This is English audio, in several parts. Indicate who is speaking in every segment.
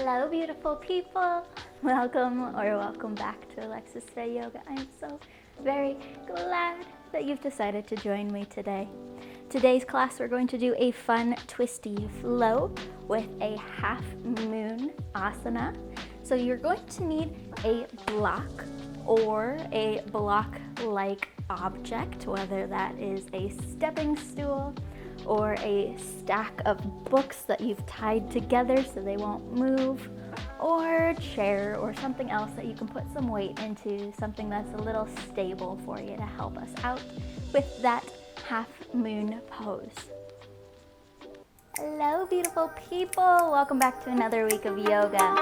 Speaker 1: Hello, beautiful people. Welcome back to Alexis Faye Yoga. I am so very glad that you've decided to join me today. Today's class, we're going to do a fun twisty flow with a half moon asana. So you're going to need a block or a block-like object, whether that is a stepping stool or a stack of books that you've tied together so they won't move, or a chair or something else that you can put some weight into, something that's a little stable for you to help us out with that half moon pose. Hello, beautiful people. Welcome back to another week of yoga.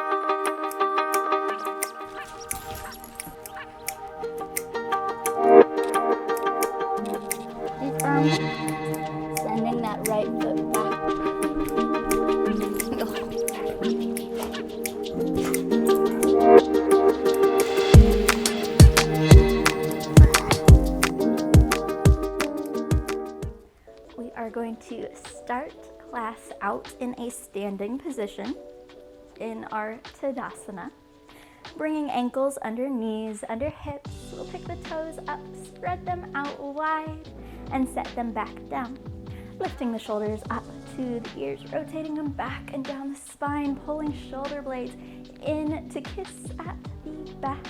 Speaker 1: Sending that right foot back. We are going to start class out in a standing position in our Tadasana. Bringing ankles under knees, under hips. We'll pick the toes up, spread them out wide, and set them back down. Lifting the shoulders up to the ears, rotating them back and down the spine, pulling shoulder blades in to kiss at the back.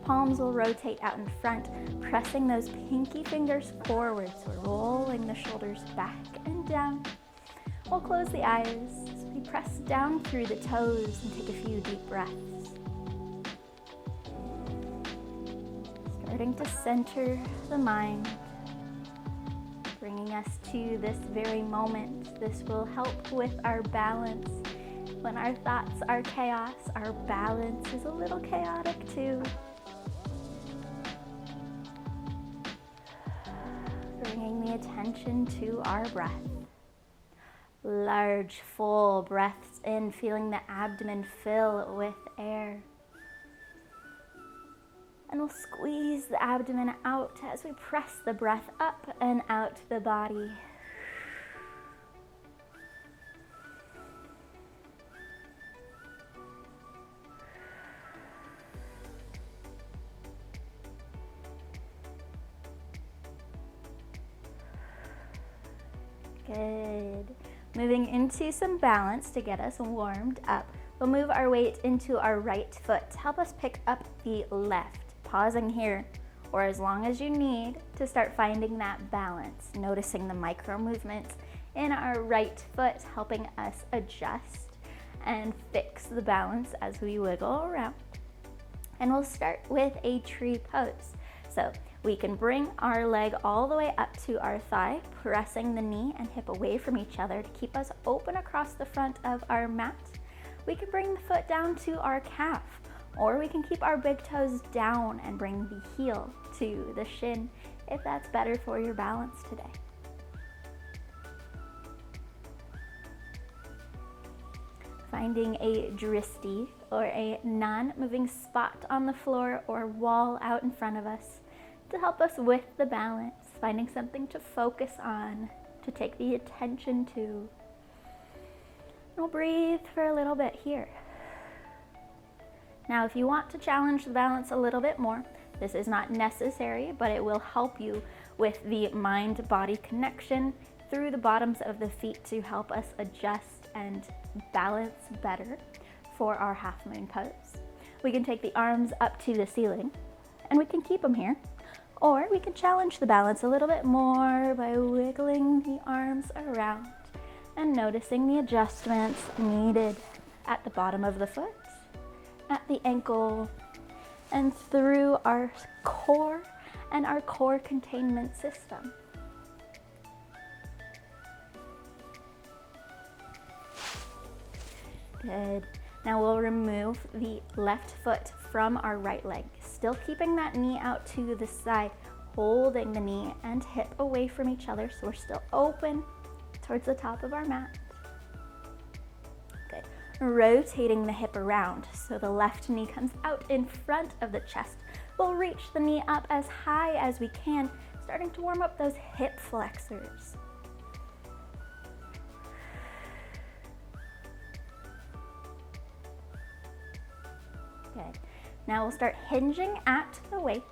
Speaker 1: Palms will rotate out in front, pressing those pinky fingers forward. So we're rolling the shoulders back and down. We'll close the eyes as we press down through the toes and take a few deep breaths. Starting to center the mind, bringing us to this very moment. This will help with our balance. When our thoughts are chaos, our balance is a little chaotic too. Bringing the attention to our breath. Large, full breaths in, feeling the abdomen fill with air. And we'll squeeze the abdomen out as we press the breath up and out the body. Good. Moving into some balance to get us warmed up. We'll move our weight into our right foot to help us pick up the left. Pausing here, or as long as you need, to start finding that balance. Noticing the micro movements in our right foot, helping us adjust and fix the balance as we wiggle around. And we'll start with a tree pose. So we can bring our leg all the way up to our thigh, pressing the knee and hip away from each other to keep us open across the front of our mat. We can bring the foot down to our calf, or we can keep our big toes down and bring the heel to the shin if that's better for your balance today. Finding a dristi or a non-moving spot on the floor or wall out in front of us to help us with the balance, finding something to focus on, to take the attention to. And we'll breathe for a little bit here. Now, if you want to challenge the balance a little bit more, this is not necessary, but it will help you with the mind-body connection through the bottoms of the feet to help us adjust and balance better for our half moon pose. We can take the arms up to the ceiling, and we can keep them here, or we can challenge the balance a little bit more by wiggling the arms around and noticing the adjustments needed at the bottom of the foot, at the ankle, and through our core and our core containment system. Good. Now we'll remove the left foot from our right leg, still keeping that knee out to the side, holding the knee and hip away from each other so we're still open towards the top of our mat. Good. Rotating the hip around so the left knee comes out in front of the chest. We'll reach the knee up as high as we can, starting to warm up those hip flexors. Good. Now we'll start hinging at the waist.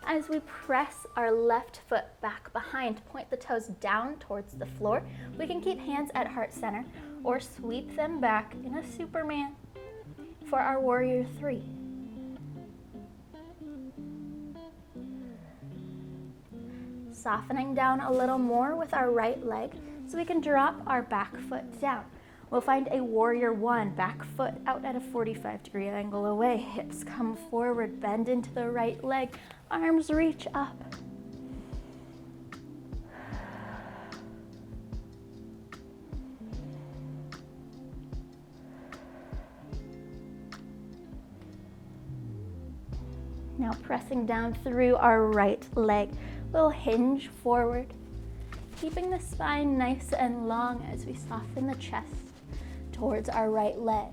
Speaker 1: As we press our left foot back behind, point the toes down towards the floor. We can keep hands at heart center or sweep them back in a Superman for our warrior 3. Softening down a little more with our right leg so we can drop our back foot down. We'll find a warrior 1, back foot out at a 45-degree angle away. Hips come forward, bend into the right leg, arms reach up. Now pressing down through our right leg, we'll hinge forward, keeping the spine nice and long as we soften the chest towards our right leg.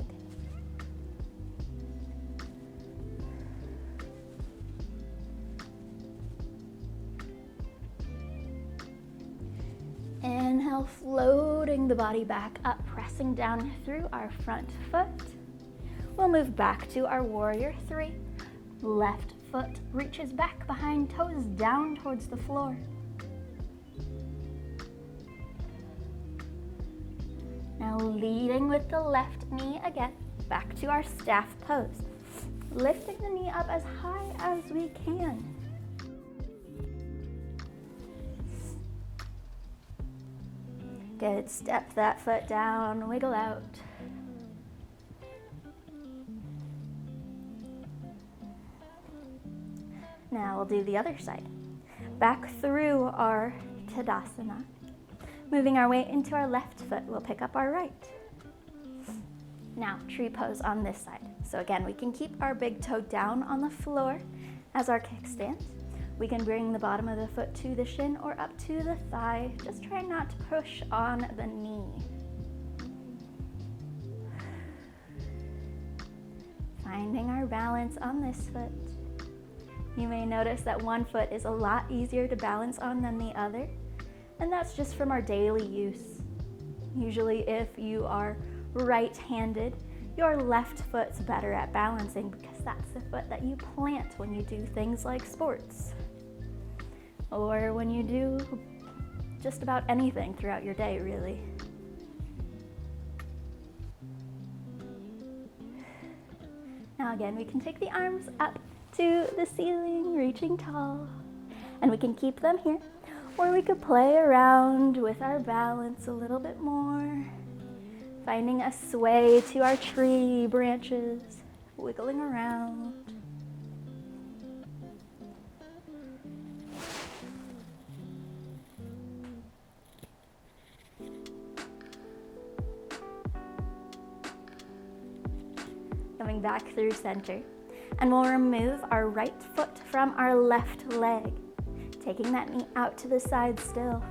Speaker 1: Inhale, floating the body back up, pressing down through our front foot. We'll move back to our warrior 3. Left foot reaches back behind, toes down towards the floor. Now leading with the left knee again, back to our staff pose. Lifting the knee up as high as we can. Good, step that foot down, wiggle out. Now we'll do the other side. Back through our Tadasana. Moving our weight into our left foot, we'll pick up our right. Now, tree pose on this side. So again, we can keep our big toe down on the floor as our kickstand. We can bring the bottom of the foot to the shin or up to the thigh. Just try not to push on the knee. Finding our balance on this foot. You may notice that one foot is a lot easier to balance on than the other. And that's just from our daily use. Usually if you are right-handed, your left foot's better at balancing because that's the foot that you plant when you do things like sports. Or when you do just about anything throughout your day, really. Now again, we can take the arms up to the ceiling, reaching tall. And we can keep them here. Or we could play around with our balance a little bit more, finding a sway to our tree branches, wiggling around. Coming back through center, and we'll remove our right foot from our left leg. Taking that knee out to the side still.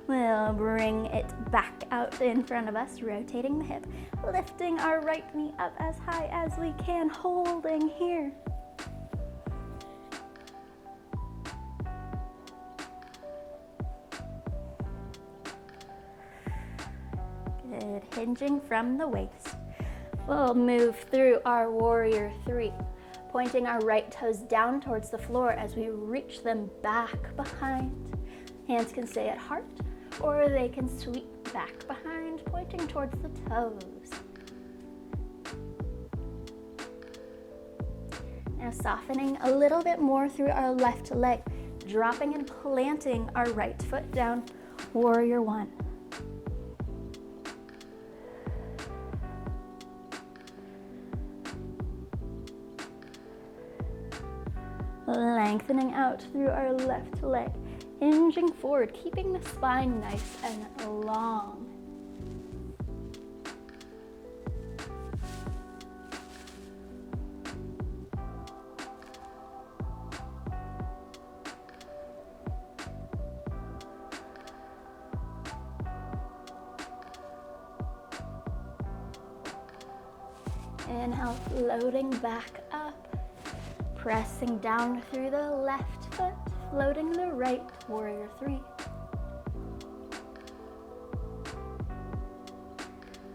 Speaker 1: We'll bring it back out in front of us, rotating the hip, lifting our right knee up as high as we can, holding here. Good, hinging from the waist. We'll move through our warrior 3. Pointing our right toes down towards the floor as we reach them back behind. Hands can stay at heart, or they can sweep back behind, pointing towards the toes. Now softening a little bit more through our left leg, dropping and planting our right foot down, warrior 1. Lengthening out through our left leg, hinging forward, keeping the spine nice and long. Inhale, floating back up. Pressing down through the left foot, floating the right, warrior 3.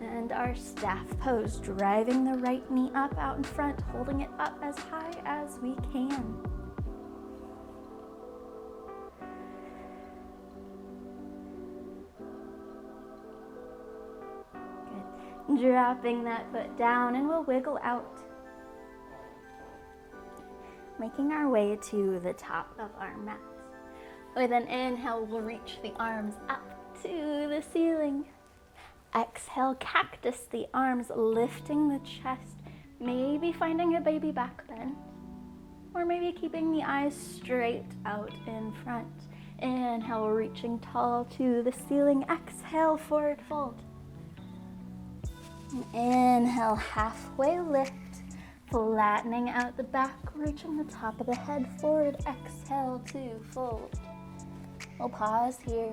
Speaker 1: And our staff pose, driving the right knee up out in front, holding it up as high as we can. Good. Dropping that foot down, and we'll wiggle out. Making our way to the top of our mat. With an inhale, we'll reach the arms up to the ceiling. Exhale, cactus the arms, lifting the chest, maybe finding a baby back bend, or maybe keeping the eyes straight out in front. Inhale, reaching tall to the ceiling. Exhale, forward fold. Inhale, halfway lift, flattening out the back, reaching the top of the head forward. Exhale to fold. We'll pause here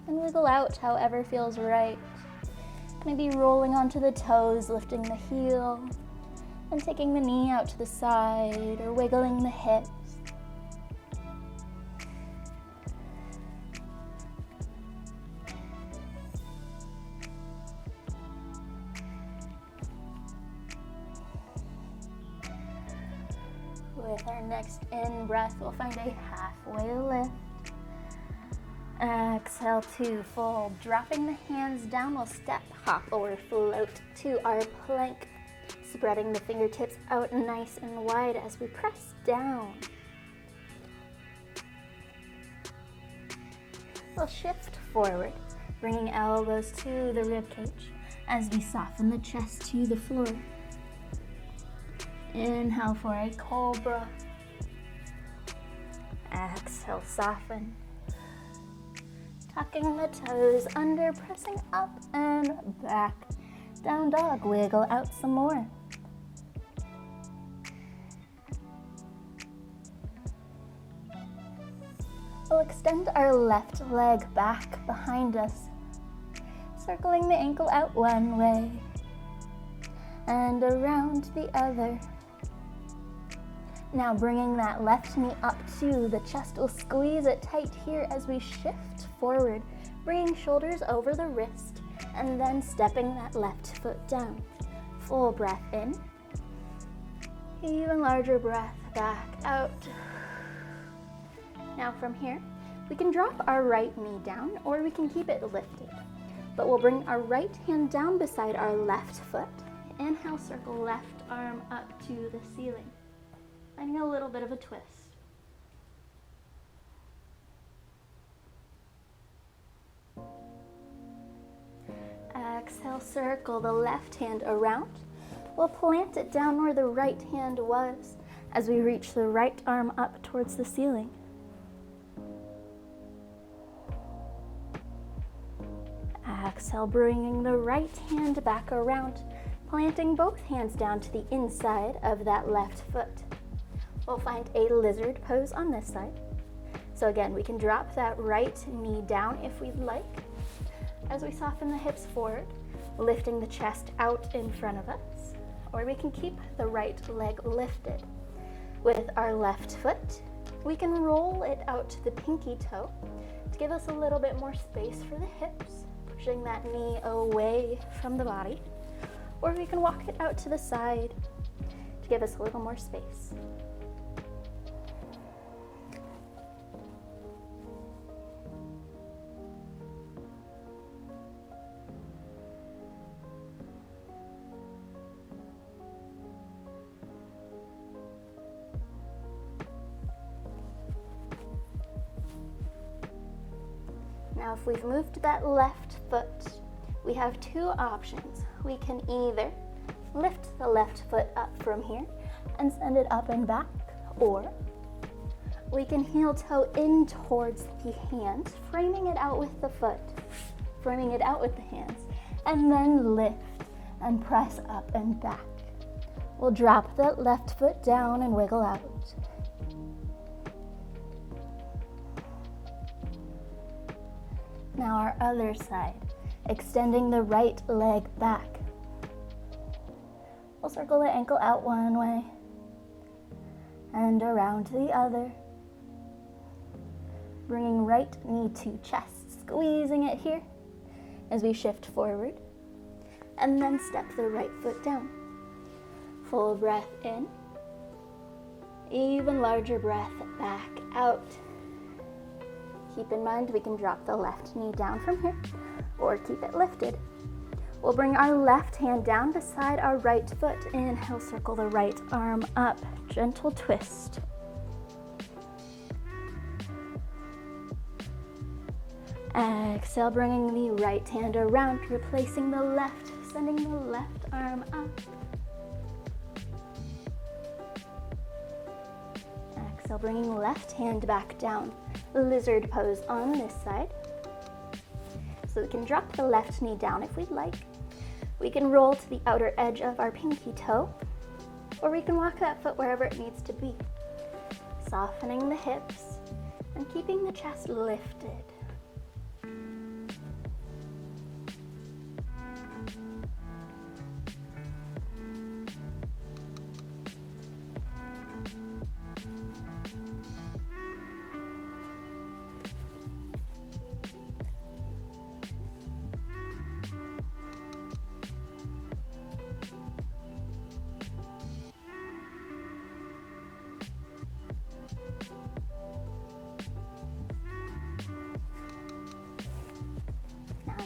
Speaker 1: and wiggle out however feels right. Maybe rolling onto the toes, lifting the heel, and taking the knee out to the side, or wiggling the hips. With our next in-breath, we'll find a halfway lift. Exhale to fold. Dropping the hands down, we'll step, hop, or float to our plank. Spreading the fingertips out nice and wide as we press down. We'll shift forward, bringing elbows to the ribcage as we soften the chest to the floor. Inhale for a cobra. Exhale, soften. Tucking the toes under, pressing up and back. Down dog, wiggle out some more. We'll extend our left leg back behind us, circling the ankle out one way and around the other. Now bringing that left knee up to the chest, we'll squeeze it tight here as we shift forward, bringing shoulders over the wrist, and then stepping that left foot down. Full breath in, even larger breath back out. Now from here, we can drop our right knee down, or we can keep it lifted. But we'll bring our right hand down beside our left foot. Inhale, circle left arm up to the ceiling. Finding a little bit of a twist. Exhale, circle the left hand around. We'll plant it down where the right hand was as we reach the right arm up towards the ceiling. Exhale, bringing the right hand back around, planting both hands down to the inside of that left foot. We'll find a lizard pose on this side. So again, we can drop that right knee down if we'd like, as we soften the hips forward, lifting the chest out in front of us, or we can keep the right leg lifted. With our left foot, we can roll it out to the pinky toe to give us a little bit more space for the hips, pushing that knee away from the body, or we can walk it out to the side to give us a little more space. Now, if we've moved that left foot, we have two options. We can either lift the left foot up from here and send it up and back, or we can heel toe in towards the hands, framing it out with the foot, framing it out with the hands, and then lift and press up and back. We'll drop that left foot down and wiggle out. Now our other side, extending the right leg back. We'll circle the ankle out one way and around the other. Bringing right knee to chest, squeezing it here as we shift forward. and then step the right foot down. Full breath in. Even larger breath back out. Keep in mind we can drop the left knee down from here or keep it lifted. We'll bring our left hand down beside our right foot. Inhale, circle the right arm up. Gentle twist. Exhale, bringing the right hand around, replacing the left, sending the left arm up. Exhale, bringing left hand back down. Lizard pose on this side. So we can drop the left knee down if we'd like. We can roll to the outer edge of our pinky toe, or we can walk that foot wherever it needs to be. Softening the hips and keeping the chest lifted.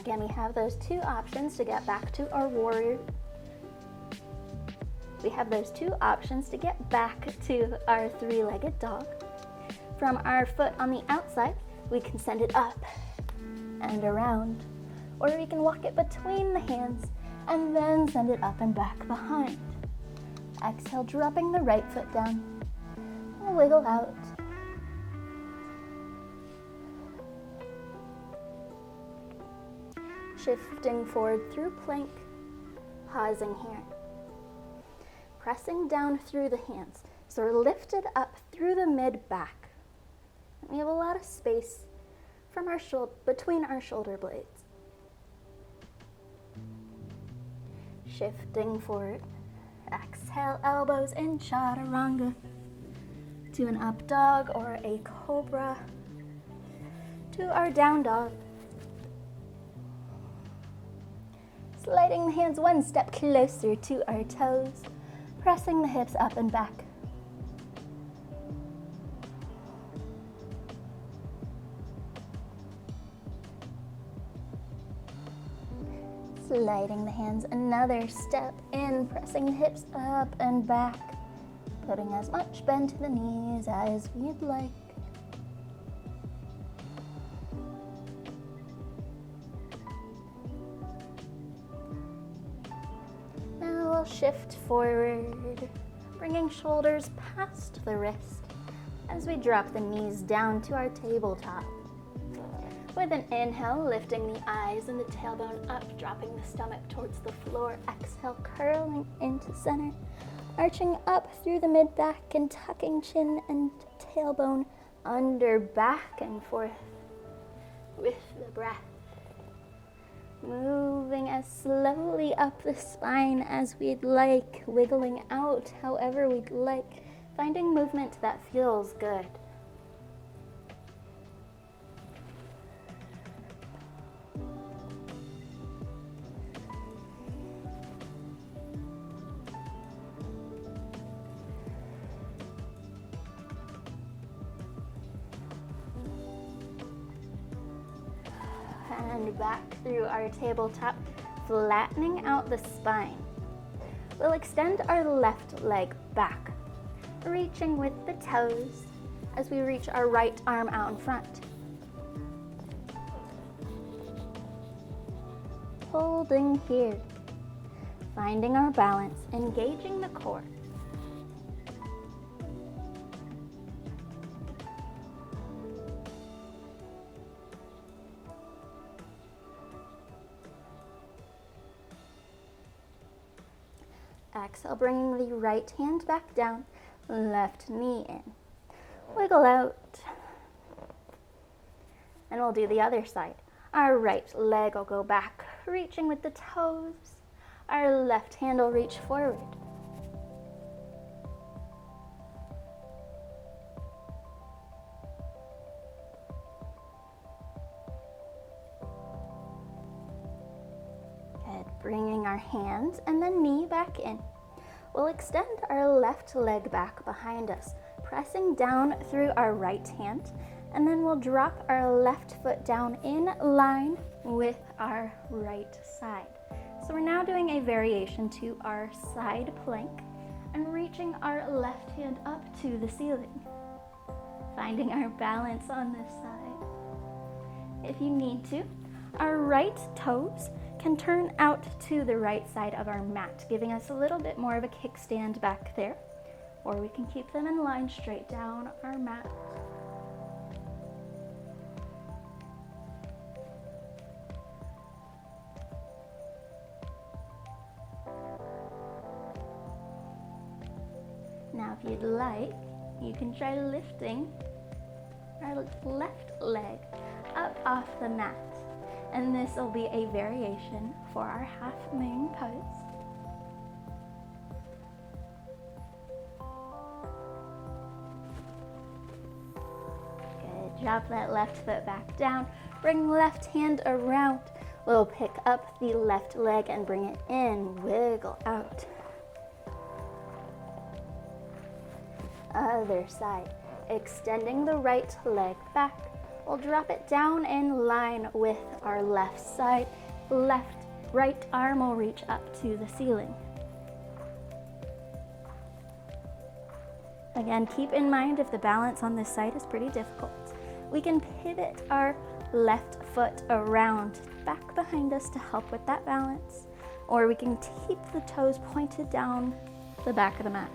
Speaker 1: Again, we have those two options to get back to our warrior. We have those two options to get back to our three-legged dog. From our foot on the outside, we can send it up and around, or we can walk it between the hands and then send it up and back behind. Exhale, dropping the right foot down. We'll wiggle out. Shifting forward through plank, pausing here. Pressing down through the hands. So we're lifted up through the mid-back. We have a lot of space from our between our shoulder blades. Shifting forward. Exhale, elbows in chaturanga. To an up dog or a cobra. To our down dog. Sliding the hands one step closer to our toes, pressing the hips up and back. Sliding the hands another step in, pressing the hips up and back, putting as much bend to the knees as we'd like. Shift forward, bringing shoulders past the wrist as we drop the knees down to our tabletop. With an inhale, lifting the eyes and the tailbone up, dropping the stomach towards the floor. Exhale, curling into center, arching up through the mid-back and tucking chin and tailbone under, back and forth with the breath. Moving as slowly up the spine as we'd like, wiggling out however we'd like, finding movement that feels good. And back through our tabletop, flattening out the spine. We'll extend our left leg back, reaching with the toes as we reach our right arm out in front. Holding here, finding our balance, engaging the core. Exhale, bringing the right hand back down, left knee in. Wiggle out. And we'll do the other side. Our right leg will go back, reaching with the toes. Our left hand will reach forward. Good. Bringing our hands and the knee back in. We'll extend our left leg back behind us, pressing down through our right hand, and then we'll drop our left foot down in line with our right side. So we're now doing a variation to our side plank and reaching our left hand up to the ceiling, finding our balance on this side. If you need to, our right toes can turn out to the right side of our mat, giving us a little bit more of a kickstand back there, or we can keep them in line straight down our mat. Now, if you'd like, you can try lifting our left leg up off the mat. And this will be a variation for our half moon pose. Good, drop that left foot back down. Bring left hand around. We'll pick up the left leg and bring it in, wiggle out. Other side, extending the right leg back. We'll drop it down in line with our left side. Right arm will reach up to the ceiling. Again, keep in mind if the balance on this side is pretty difficult, we can pivot our left foot around back behind us to help with that balance, or we can keep the toes pointed down the back of the mat.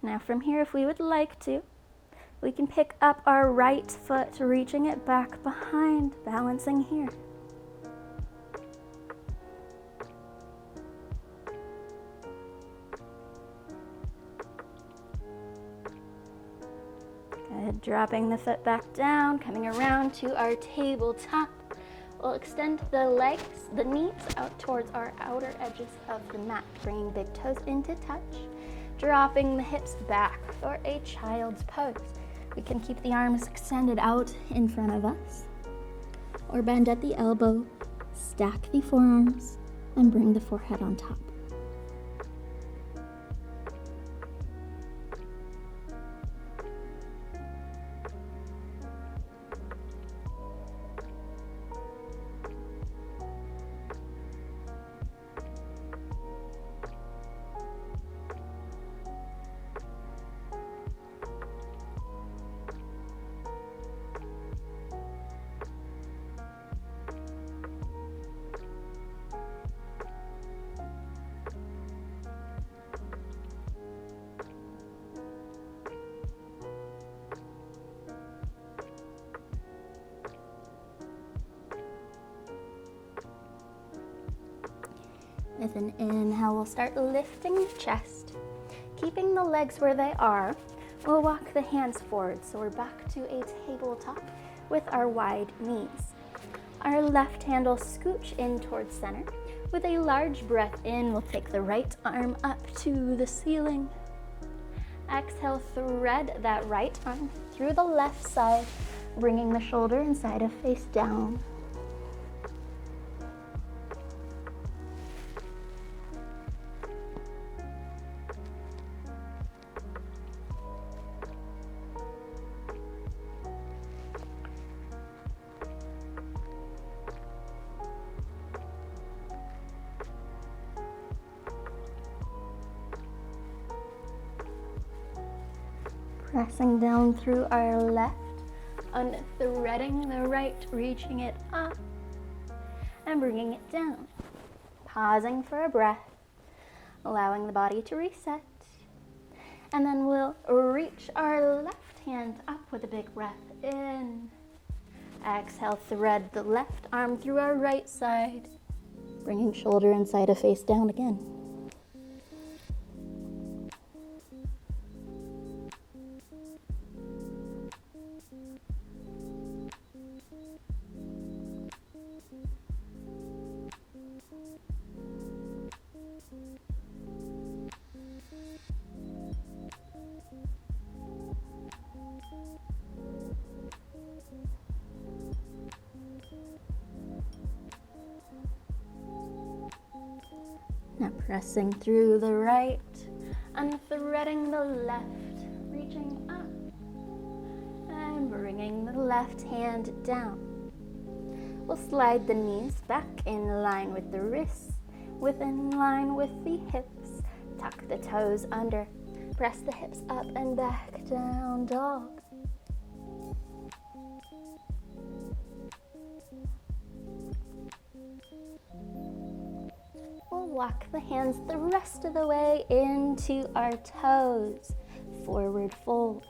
Speaker 1: Now from here, if we would like to, we can pick up our right foot, reaching it back behind, balancing here. Good, dropping the foot back down, coming around to our tabletop. We'll extend the legs, the knees out towards our outer edges of the mat, bringing big toes into touch. Dropping the hips back for a child's pose. We can keep the arms extended out in front of us, or bend at the elbow, stack the forearms, and bring the forehead on top. With an inhale, we'll start lifting the chest. Keeping the legs where they are, we'll walk the hands forward, so we're back to a tabletop with our wide knees. Our left hand will scooch in towards center. With a large breath in, we'll take the right arm up to the ceiling. Exhale, thread that right arm through the left side, bringing the shoulder and side of face down. Pressing down through our left, unthreading the right, reaching it up and bringing it down. Pausing for a breath, allowing the body to reset. And then we'll reach our left hand up with a big breath in. Exhale, thread the left arm through our right side, bringing shoulder and side of face down again. Now pressing through the right and threading the left, reaching up and bringing the left hand down. We'll slide the knees back in line with the wrists, within line with the hips. Tuck the toes under, press the hips up and back, down dog. We'll walk the hands the rest of the way into our toes. Forward fold.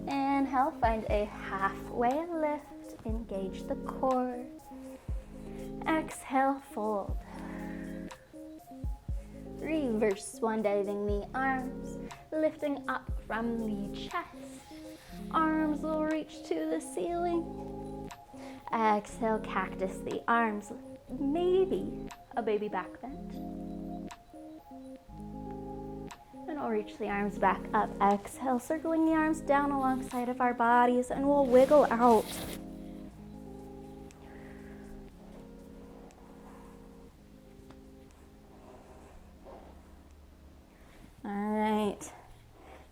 Speaker 1: Inhale, find a halfway lift. Engage the core. Exhale, fold. Reverse swan diving the arms, lifting up from the chest. Arms will reach to the ceiling. Exhale, cactus the arms. Maybe a baby back bend. And we'll reach the arms back up. Exhale, circling the arms down alongside of our bodies, and we'll wiggle out. All right,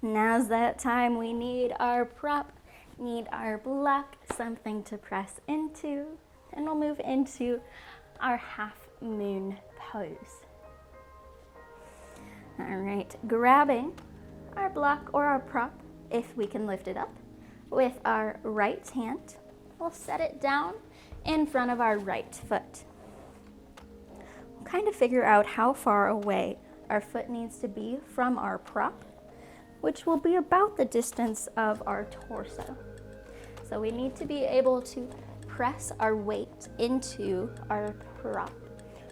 Speaker 1: now's that time. We need our prop, need our block, something to press into, and we'll move into our half moon pose. All right, grabbing our block or our prop, if we can lift it up, with our right hand, we'll set it down in front of our right foot. We'll kind of figure out how far away our foot needs to be from our prop, which will be about the distance of our torso. So we need to be able to press our weight into our prop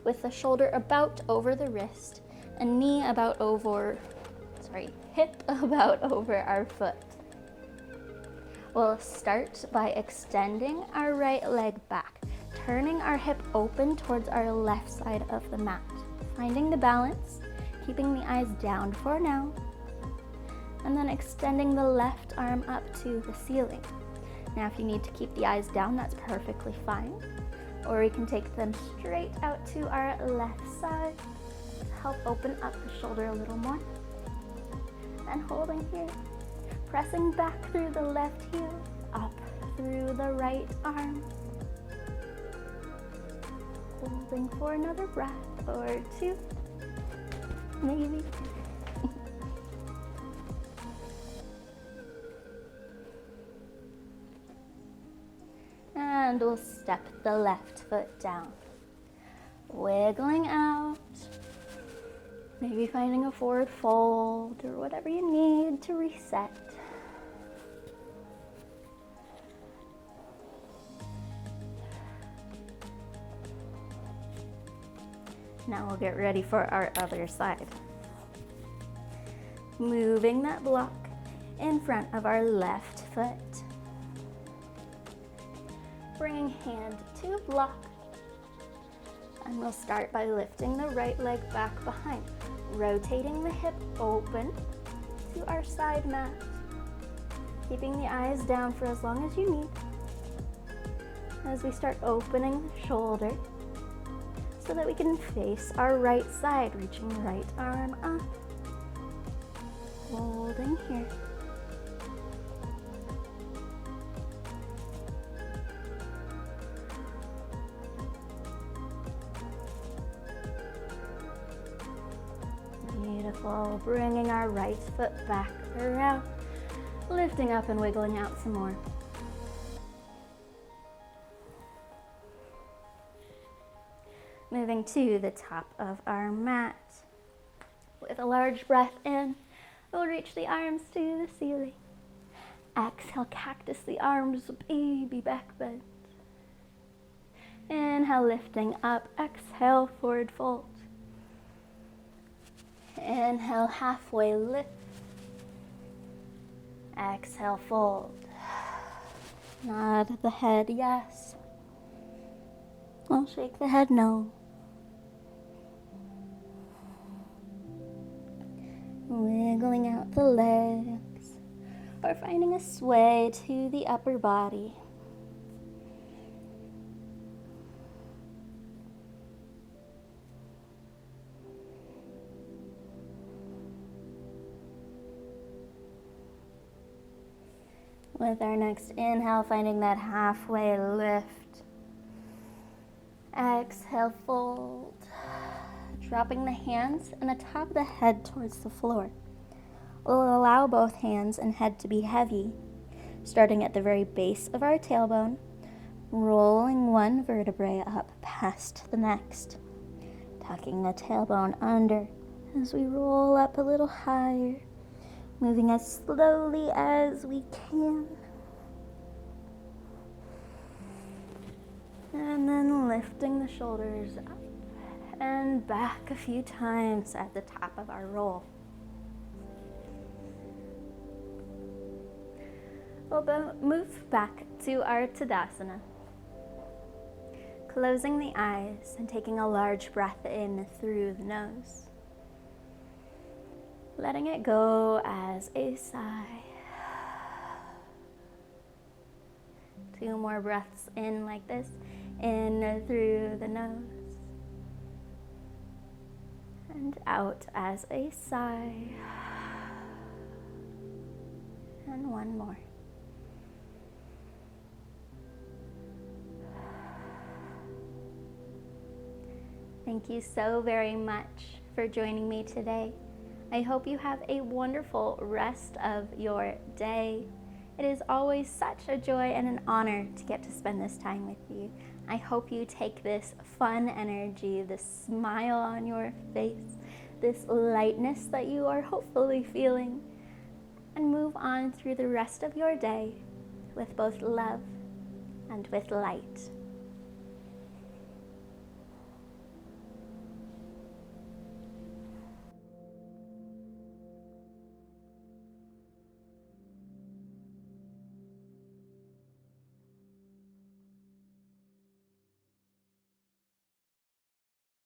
Speaker 1: with the shoulder about over the wrist and hip about over our foot. We'll start by extending our right leg back, turning our hip open towards our left side of the mat, finding the balance, keeping the eyes down for now, and then extending the left arm up to the ceiling. Now, if you need to keep the eyes down, that's perfectly fine. Or we can take them straight out to our left side to help open up the shoulder a little more. And holding here, pressing back through the left heel, up through the right arm. Holding for another breath or two, maybe. And we'll step the left foot down, wiggling out, maybe finding a forward fold or whatever you need to reset. Now we'll get ready for our other side. Moving that block in front of our left foot. Bringing hand to block, and we'll start by lifting the right leg back behind, rotating the hip open to our side mat, keeping the eyes down for as long as you need as we start opening the shoulder so that we can face our right side, reaching right arm up, holding here. Beautiful. Bringing our right foot back around, lifting up and wiggling out some more. Moving to the top of our mat. With a large breath in, we'll reach the arms to the ceiling. Exhale, cactus the arms, baby back bend. Inhale, lifting up. Exhale, forward fold. Inhale, halfway lift. Exhale, fold. Nod the head, yes. I'll shake the head, no. Wiggling out the legs, or finding a sway to the upper body. With our next inhale, finding that halfway lift. Exhale, fold. Dropping the hands and the top of the head towards the floor. We'll allow both hands and head to be heavy, starting at the very base of our tailbone, rolling one vertebrae up past the next, tucking the tailbone under as we roll up a little higher, moving as slowly as we can. And then lifting the shoulders up and back a few times at the top of our roll. We'll move back to our Tadasana. Closing the eyes and taking a large breath in through the nose. Letting it go as a sigh. 2 more breaths in like this. In through the nose. And out as a sigh. And 1 more. Thank you so very much for joining me today. I hope you have a wonderful rest of your day. It is always such a joy and an honor to get to spend this time with you. I hope you take this fun energy, this smile on your face, this lightness that you are hopefully feeling, and move on through the rest of your day with both love and with light.